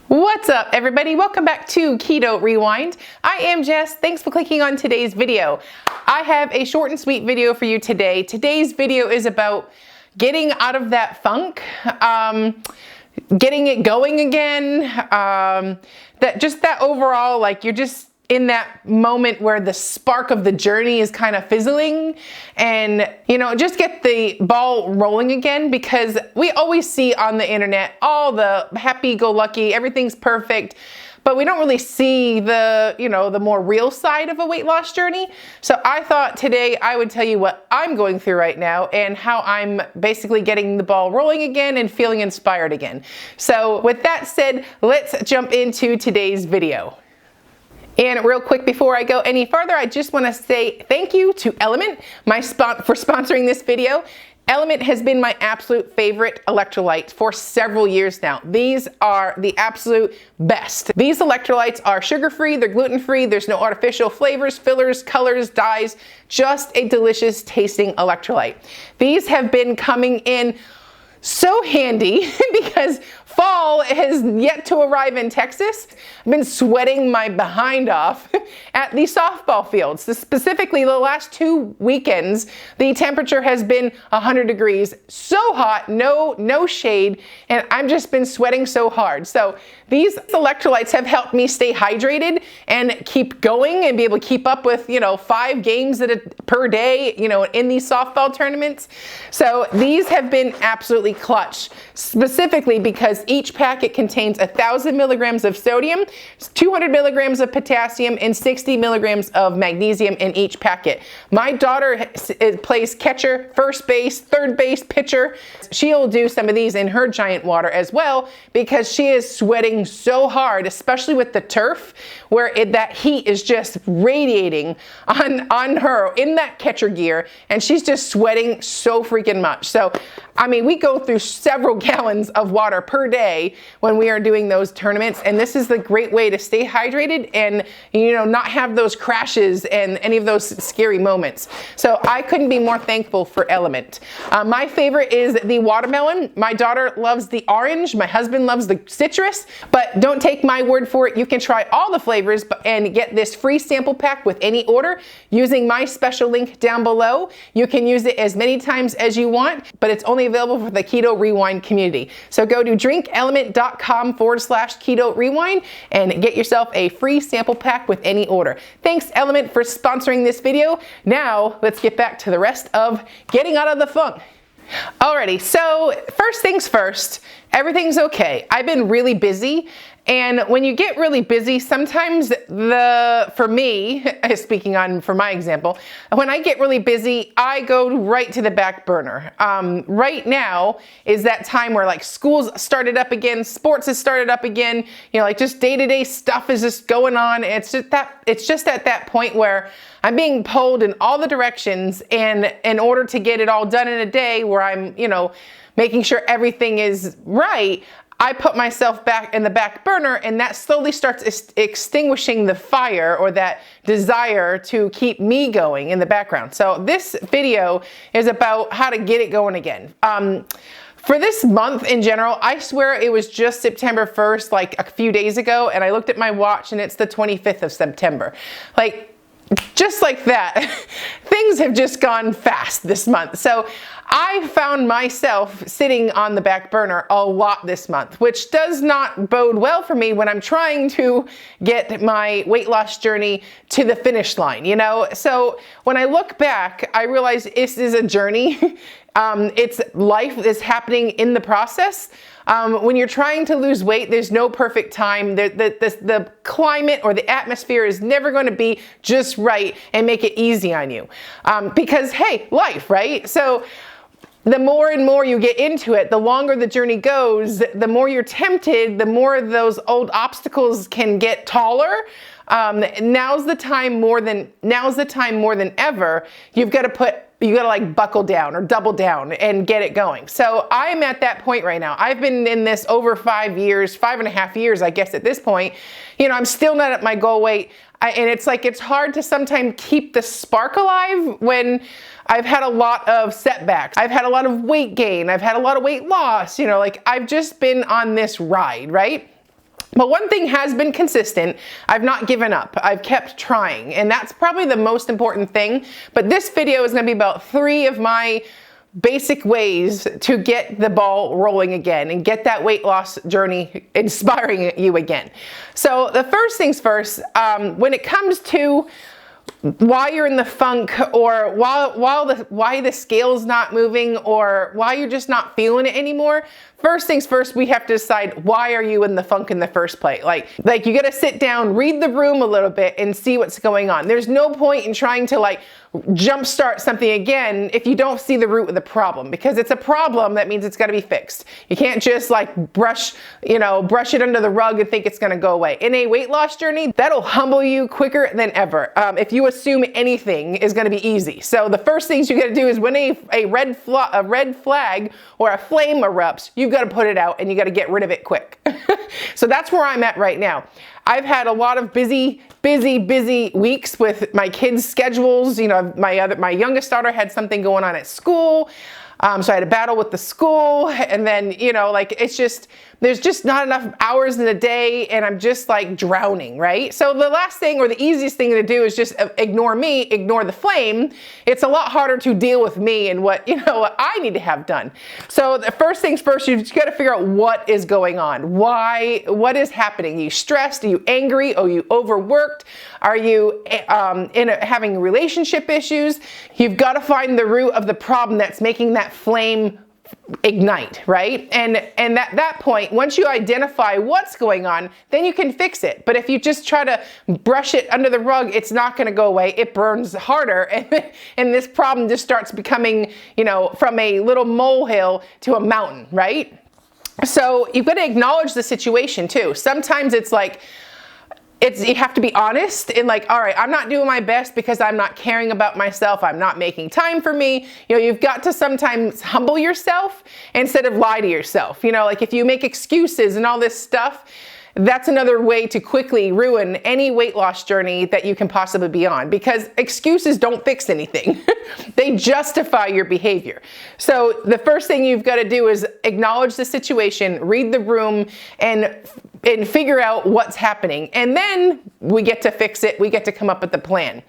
What's up, everybody? Welcome back to Keto Rewind. I am Jess. Thanks for clicking on today's video. I have a short and sweet video for you today. Today's video is about getting out of that funk, getting it going again, that overall, like, you're just in that moment where the spark of the journey is kind of fizzling, and just get the ball rolling again, because we always see on the internet all the happy-go-lucky, everything's perfect, but we don't really see the the more real side of a weight loss journey. So I thought today I would tell you what I'm going through right now and how I'm basically getting the ball rolling again and feeling inspired again. So with that said, let's jump into today's video. And real quick, before I go any further, I just want to say thank you to Element, for sponsoring this video. Element has been my absolute favorite electrolyte for several years now. These are the absolute best. These electrolytes are sugar-free, they're gluten-free, there's no artificial flavors, fillers, colors, dyes, just a delicious tasting electrolyte. These have been coming in so handy because fall has yet to arrive in Texas. I've been sweating my behind off at the softball fields. Specifically, the last 2 weekends, the temperature has been 100 degrees. So hot, no shade, and I've just been sweating so hard. So these electrolytes have helped me stay hydrated and keep going and be able to keep up with 5 games per day in these softball tournaments. So these have been absolutely clutch, specifically because each packet contains 1,000 milligrams of sodium, 200 milligrams of potassium, and 60 milligrams of magnesium in each packet. My daughter plays catcher, first base, third base, pitcher. She'll do some of these in her giant water as well because she is sweating so hard, especially with the turf, where that heat is just radiating on her in that catcher gear, and she's just sweating so freaking much. So, I mean, we go through several gallons of water per day when we are doing those tournaments, and this is the great way to stay hydrated and not have those crashes and any of those scary moments. So I couldn't be more thankful for Element. My favorite is the watermelon. My daughter loves the orange. My husband loves the citrus, but don't take my word for it. You can try all the flavors and get this free sample pack with any order using my special link down below. You can use it as many times as you want, but it's only available for the Keto Rewind community. So go to drinkelement.com/Keto Rewind and get yourself a free sample pack with any order. Thanks, Element, for sponsoring this video. Now let's get back to the rest of getting out of the funk. Alrighty, so first things first, everything's okay. I've been really busy, and when you get really busy, sometimes for me, speaking for my example, when I get really busy, I go right to the back burner. Right now is that time where like school's started up again, sports has started up again, like just day-to-day stuff is just going on. It's just at that point where I'm being pulled in all the directions, and in order to get it all done in a day where I'm, making sure everything is right, I put myself back in the back burner, and that slowly starts extinguishing the fire or that desire to keep me going in the background. So this video is about how to get it going again. For this month in general, I swear it was just September 1st, like a few days ago, and I looked at my watch and it's the 25th of September. Like, just like that, things have just gone fast this month. So I found myself sitting on the back burner a lot this month, which does not bode well for me when I'm trying to get my weight loss journey to the finish line, So when I look back, I realize this is a journey. It's life is happening in the process. When you're trying to lose weight, there's no perfect time. The climate or the atmosphere is never going to be just right and make it easy on you. Because, hey, life, right? So the more and more you get into it, the longer the journey goes, the more you're tempted, the more those old obstacles can get taller. Now's the time more than ever. You got to like buckle down or double down and get it going. So I'm at that point right now. I've been in this over 5 years, 5.5 years, I guess at this point. I'm still not at my goal weight. And it's like, it's hard to sometimes keep the spark alive when I've had a lot of setbacks. I've had a lot of weight gain. I've had a lot of weight loss. Like I've just been on this ride, right? But one thing has been consistent. I've not given up. I've kept trying, and that's probably the most important thing. But this video is going to be about 3 of my basic ways to get the ball rolling again and get that weight loss journey inspiring you again. So the first things first, when it comes to why you're in the funk, or why the scale's not moving, or why you're just not feeling it anymore, first things first, we have to decide, why are you in the funk in the first place? Like you got to sit down, read the room a little bit, and see what's going on. There's no point in trying to like jumpstart something again if you don't see the root of the problem, because it's a problem. That means it's got to be fixed. You can't just like brush it under the rug and think it's going to go away. In a weight loss journey, that'll humble you quicker than ever. If you assume anything is going to be easy. So the first things you got to do is when a red flag or a flame erupts, you've got to put it out and you got to get rid of it quick. So that's where I'm at right now. I've had a lot of busy weeks with my kids' schedules. You know, my youngest daughter had something going on at school. So I had a battle with the school, and then, you know, like it's just, there's just not enough hours in a day, and I'm just like drowning, right? So the last thing, or the easiest thing to do, is just ignore me, ignore the flame. It's a lot harder to deal with me and what I need to have done. So the first things first, you've just got to figure out what is going on. What is happening? Are you stressed? Are you angry? Are you overworked? Are you having relationship issues? You've got to find the root of the problem that's making that flame ignite, right? And at that point, once you identify what's going on, then you can fix it. But if you just try to brush it under the rug, it's not going to go away. It burns harder, and this problem just starts becoming, from a little molehill to a mountain, right? So you've got to acknowledge the situation too. Sometimes it's like, you have to be honest and like, all right, I'm not doing my best because I'm not caring about myself. I'm not making time for me. You've got to sometimes humble yourself instead of lie to yourself. Like if you make excuses and all this stuff, that's another way to quickly ruin any weight loss journey that you can possibly be on, because excuses don't fix anything. They justify your behavior. So the first thing you've got to do is acknowledge the situation, read the room, and figure out what's happening. And then we get to fix it. We get to come up with the plan.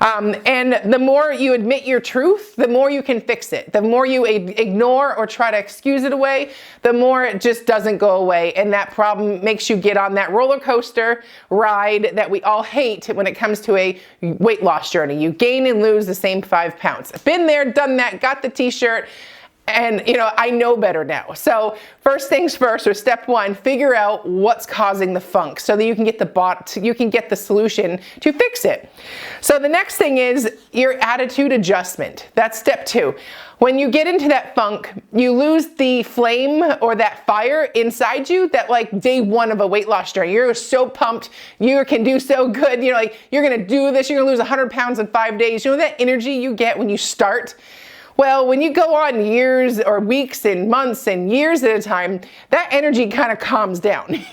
And the more you admit your truth, the more you can fix it. The more you ignore or try to excuse it away, the more it just doesn't go away. And that problem makes you get on that roller coaster ride that we all hate when it comes to a weight loss journey. You gain and lose the same 5 pounds. Been there, done that, got the t-shirt. And I know better now. So first things first, or step 1, figure out what's causing the funk so that you can get the solution to fix it. So the next thing is your attitude adjustment. That's step 2. When you get into that funk, you lose the flame or that fire inside you that like day 1 of a weight loss journey. You're so pumped, you can do so good, like you're gonna do this, you're gonna lose 100 pounds in 5 days. That energy you get when you start? Well, when you go on years or weeks and months and years at a time, that energy kind of calms down.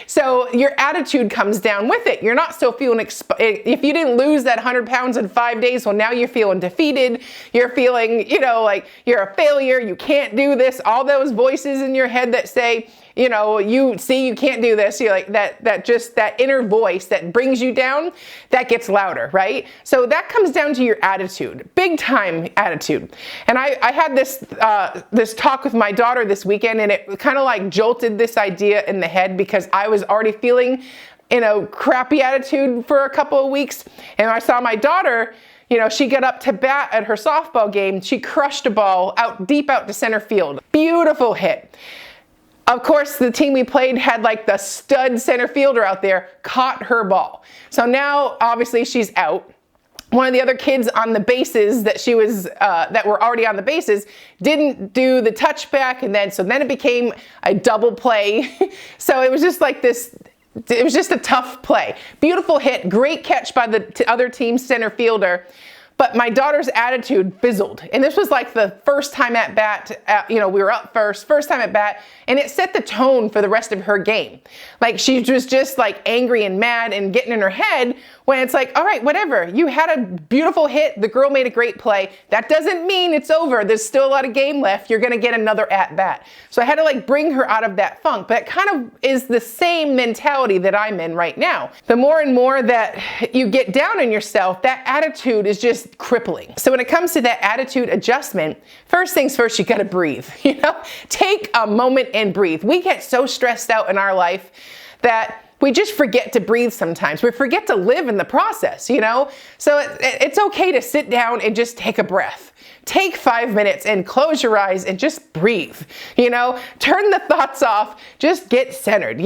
So your attitude comes down with it. You're not still feeling, if you didn't lose that 100 pounds in 5 days, well, now you're feeling defeated. You're feeling, like you're a failure. You can't do this. All those voices in your head that say, you can't do this. You're like that inner voice that brings you down, that gets louder, right? So that comes down to your attitude, big time attitude. And I had this talk with my daughter this weekend, and it kind of like jolted this idea in the head, because I was already feeling in a crappy attitude for a couple of weeks. And I saw my daughter, she got up to bat at her softball game. She crushed a ball deep out to center field. Beautiful hit. Of course, the team we played had like the stud center fielder out there, caught her ball. So now, obviously, she's out. One of the other kids on the bases that were already on the bases didn't do the touchback, and then it became a double play. So it was just like this. It was just a tough play. Beautiful hit, great catch by the other team's center fielder. But my daughter's attitude fizzled. And this was like the first time at bat, we were up first time at bat, and it set the tone for the rest of her game. Like she was just like angry and mad and getting in her head, when it's like, all right, whatever, you had a beautiful hit, the girl made a great play. That doesn't mean it's over. There's still a lot of game left. You're going to get another at bat. So I had to like bring her out of that funk, but it kind of is the same mentality that I'm in right now. The more and more that you get down on yourself, that attitude is just crippling. So when it comes to that attitude adjustment, first things first, you got to breathe, take a moment and breathe. We get so stressed out in our life that we just forget to breathe sometimes. We forget to live in the process, So it's okay to sit down and just take a breath. Take 5 minutes and close your eyes and just breathe, turn the thoughts off, just get centered,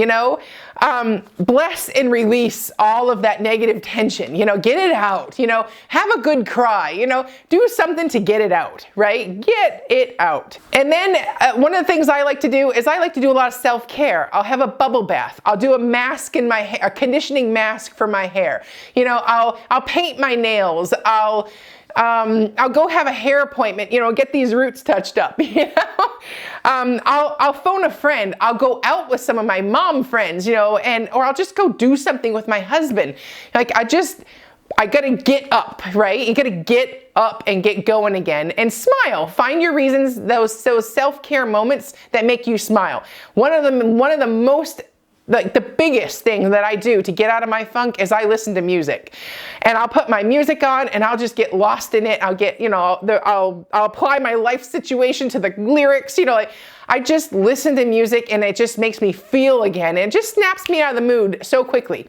bless and release all of that negative tension, get it out, have a good cry, do something to get it out, right? Get it out. And then one of the things I like to do is I like to do a lot of self-care. I'll have a bubble bath. I'll do a mask in my hair, a conditioning mask for my hair. I'll paint my nails. I'll go have a hair appointment, get these roots touched up, I'll phone a friend. I'll go out with some of my mom friends, or I'll just go do something with my husband. Like I gotta get up, right? You gotta get up and get going again and smile. Find your reasons, those self-care moments that make you smile. One of the most the biggest thing that I do to get out of my funk is I listen to music, and I'll put my music on and I'll just get lost in it. I'll get, I'll apply my life situation to the lyrics, I just listen to music and it just makes me feel again. It just snaps me out of the mood so quickly.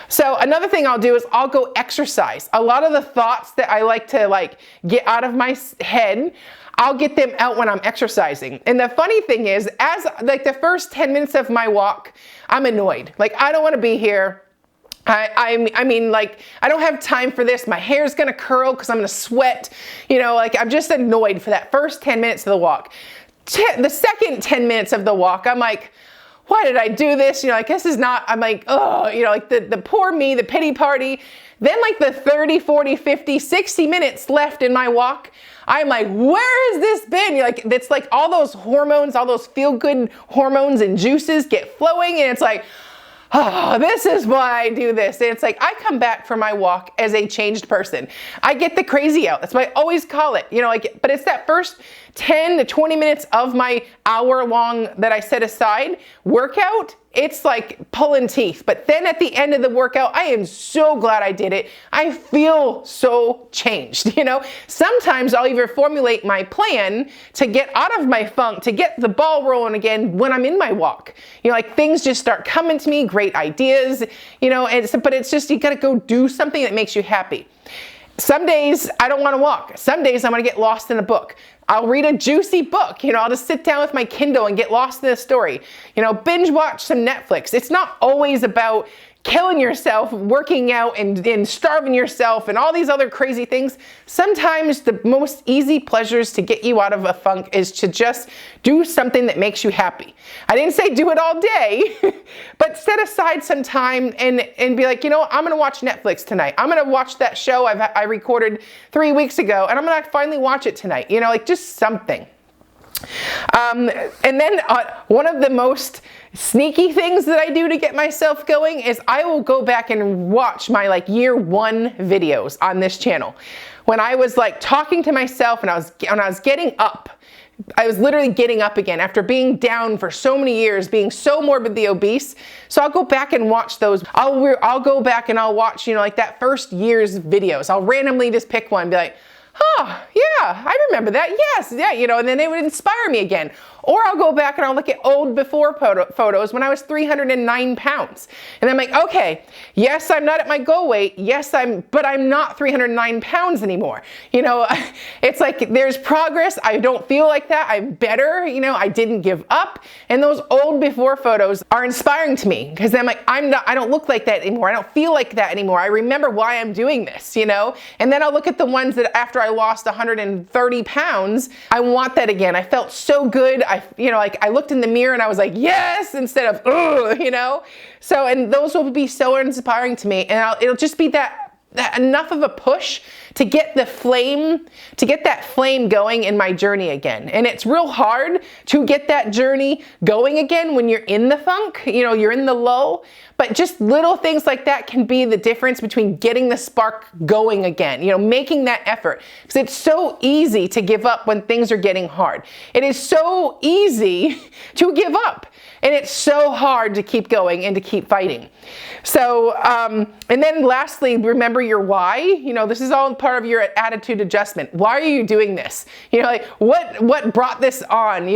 So another thing I'll do is I'll go exercise. A lot of the thoughts that I like to get out of my head, I'll get them out when I'm exercising. And the funny thing is, as the first 10 minutes of my walk, I'm annoyed. I don't want to be here. I mean, I don't have time for this. My hair's going to curl because I'm going to sweat. I'm just annoyed for that first 10 minutes of the walk. The second 10 minutes of the walk, I'm like, why did I do this? This is not, I'm like, oh, the poor me, the pity party. Then the 30, 40, 50, 60 minutes left in my walk, I'm like, where has this been? It's like all those hormones, all those feel-good hormones and juices get flowing, and it's like, oh, this is why I do this. And it's like, I come back from my walk as a changed person. I get the crazy out. That's what I always call it. But it's that first 10 to 20 minutes of my hour long that I set aside workout. It's like pulling teeth. But then at the end of the workout, I am so glad I did it. I feel so changed, Sometimes I'll even formulate my plan to get out of my funk, to get the ball rolling again when I'm in my walk. Things just start coming to me, great ideas, but it's just, you got to go do something that makes you happy. Some days I don't want to walk. Some days I'm going to get lost in a book. I'll read a juicy book. I'll just sit down with my Kindle and get lost in a story. Binge watch some Netflix. It's not always about killing yourself, working out and starving yourself and all these other crazy things. Sometimes the most easy pleasures to get you out of a funk is to just do something that makes you happy. I didn't say do it all day, but set aside some time and be like, I'm going to watch Netflix tonight. I'm going to watch that show I recorded 3 weeks ago, and I'm going to finally watch it tonight. Just something. And then one of the most sneaky things that I do to get myself going is I will go back and watch my year one videos on this channel. When I was talking to myself and I was getting up, I was literally getting up again after being down for so many years, being so morbidly obese. So I'll go back and watch those. I'll go back and I'll watch, that first year's videos. I'll randomly just pick one and be like, oh, yeah, I remember that. Yes, yeah, and then it would inspire me again. Or I'll go back and I'll look at old before photos when I was 309 pounds. And I'm like, okay, yes, I'm not at my goal weight. Yes, but I'm not 309 pounds anymore. It's like there's progress. I don't feel like that. I'm better. I didn't give up. And those old before photos are inspiring to me because I'm like, I don't look like that anymore. I don't feel like that anymore. I remember why I'm doing this, And then I'll look at the ones that after I lost 130 pounds, I want that again. I felt so good. I looked in the mirror and I was like, yes, instead of, ugh, So, and those will be so inspiring to me. And it'll just be that enough of a push to get that flame going in my journey again. And it's real hard to get that journey going again when you're in the funk, you're in the lull. But just little things like that can be the difference between getting the spark going again, making that effort. Because it's so easy to give up when things are getting hard. It is so easy to give up. And it's so hard to keep going and to keep fighting. So, and then lastly, remember your why. This is all part of your attitude adjustment. Why are you doing this? Like what brought this on?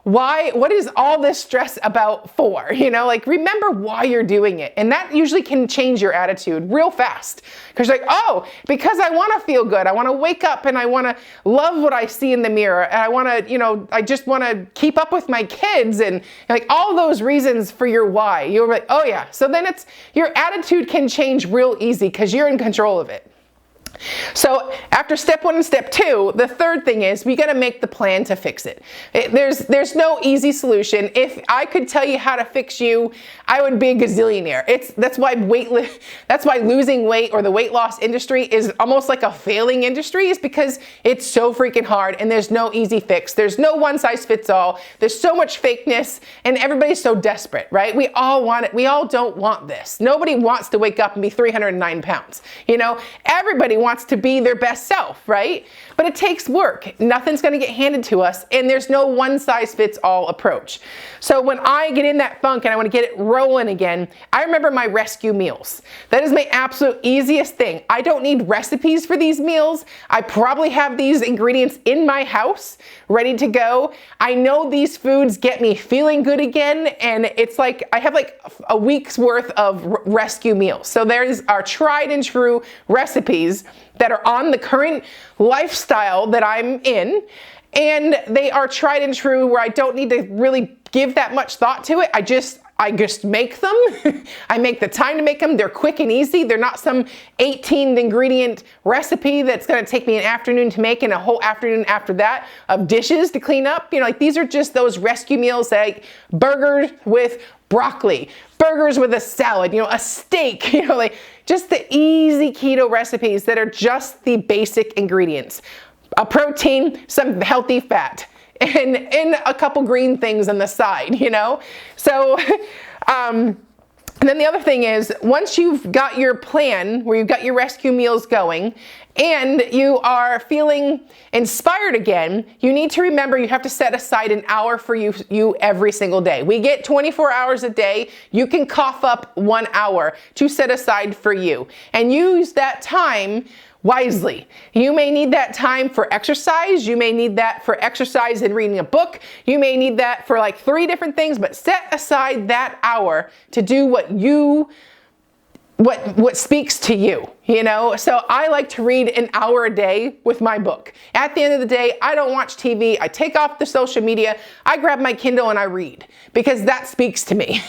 Why, what is all this stress about for? Remember why you're doing it. And that usually can change your attitude real fast. Because because I want to feel good. I want to wake up and I want to love what I see in the mirror. And I want to, I just want to keep up with my kids and all those reasons for your why. You're like, oh yeah. So then your attitude can change real easy because you're in control of it. So after step 1 and step 2, the third thing is we got to make the plan to fix it. There's no easy solution. If I could tell you how to fix you, I would be a gazillionaire. That's why losing weight or the weight loss industry is almost like a failing industry, is because it's so freaking hard and there's no easy fix. There's no one size fits all. There's so much fakeness and everybody's so desperate, right? We all want it. We all don't want this. Nobody wants to wake up and be 309 pounds. Everybody wants to be their best self, right? But it takes work. Nothing's going to get handed to us, and there's no one size fits all approach. So when I get in that funk and I want to get it rolling again, I remember my rescue meals. That is my absolute easiest thing. I don't need recipes for these meals. I probably have these ingredients in my house ready to go. I know these foods get me feeling good again, and it's like I have like a week's worth of rescue meals. So there's our tried and true recipes that are on the current lifestyle that I'm in, and they are tried and true where I don't need to really give that much thought to it. I just make them. I make the time to make them. They're quick and easy. They're not some 18 ingredient recipe that's going to take me an afternoon to make and a whole afternoon after that of dishes to clean up. These are just those rescue meals, like burgers with broccoli, burgers with a salad, a steak, just the easy keto recipes that are just the basic ingredients. A protein, some healthy fat, and a couple green things on the side, So, and then the other thing is, once you've got your plan where you've got your rescue meals going and you are feeling inspired again, you need to remember you have to set aside an hour for you every single day. We get 24 hours a day. You can cough up 1 hour to set aside for you and use that time wisely. You may need that time for exercise. You may need that for exercise and reading a book. You may need that for like 3 different things, but set aside that hour to do what speaks to you, So I like to read an hour a day with my book. At the end of the day, I don't watch TV. I take off the social media. I grab my Kindle and I read because that speaks to me.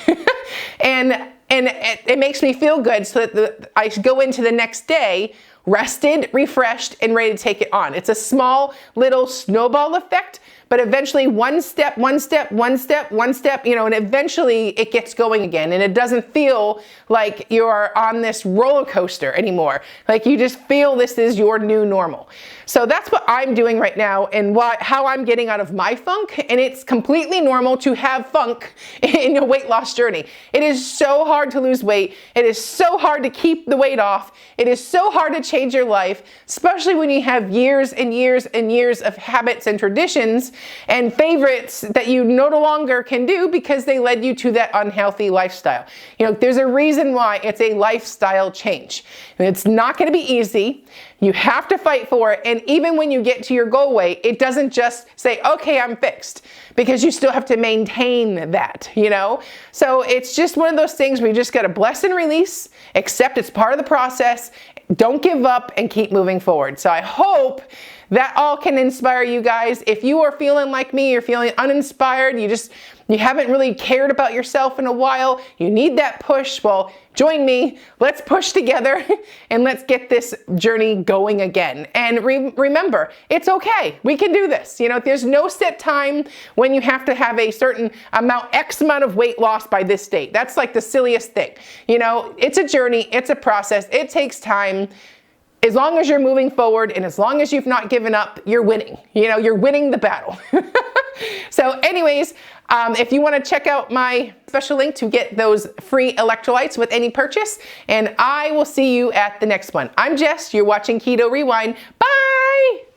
and it makes me feel good so that I go into the next day rested, refreshed, and ready to take it on. It's a small little snowball effect, but eventually one step, and eventually it gets going again. And it doesn't feel like you're on this roller coaster anymore. Like you just feel this is your new normal. So that's what I'm doing right now and how I'm getting out of my funk. And it's completely normal to have funk in your weight loss journey. It is so hard to lose weight. It is so hard to keep the weight off. It is so hard to change your life, especially when you have years and years and years of habits and traditions and favorites that you no longer can do because they led you to that unhealthy lifestyle. There's a reason why it's a lifestyle change. And it's not going to be easy. You have to fight for it. And even when you get to your goal weight, it doesn't just say, okay, I'm fixed, because you still have to maintain that, So it's just one of those things where you just got to bless and release, accept it's part of the process, don't give up, and keep moving forward. So I hope that all can inspire you guys. If you are feeling like me, you're feeling uninspired, you haven't really cared about yourself in a while, you need that push, well, join me. Let's push together and let's get this journey going again. And remember, it's okay. We can do this. There's no set time when you have to have a certain X amount of weight loss by this date. That's like the silliest thing. It's a journey. It's a process. It takes time. as long as you're moving forward and as long as you've not given up, you're winning. You know, you're winning the battle. So anyways, if you want to check out my special link to get those free electrolytes with any purchase, and I will see you at the next one. I'm Jess, you're watching Keto Rewind. Bye!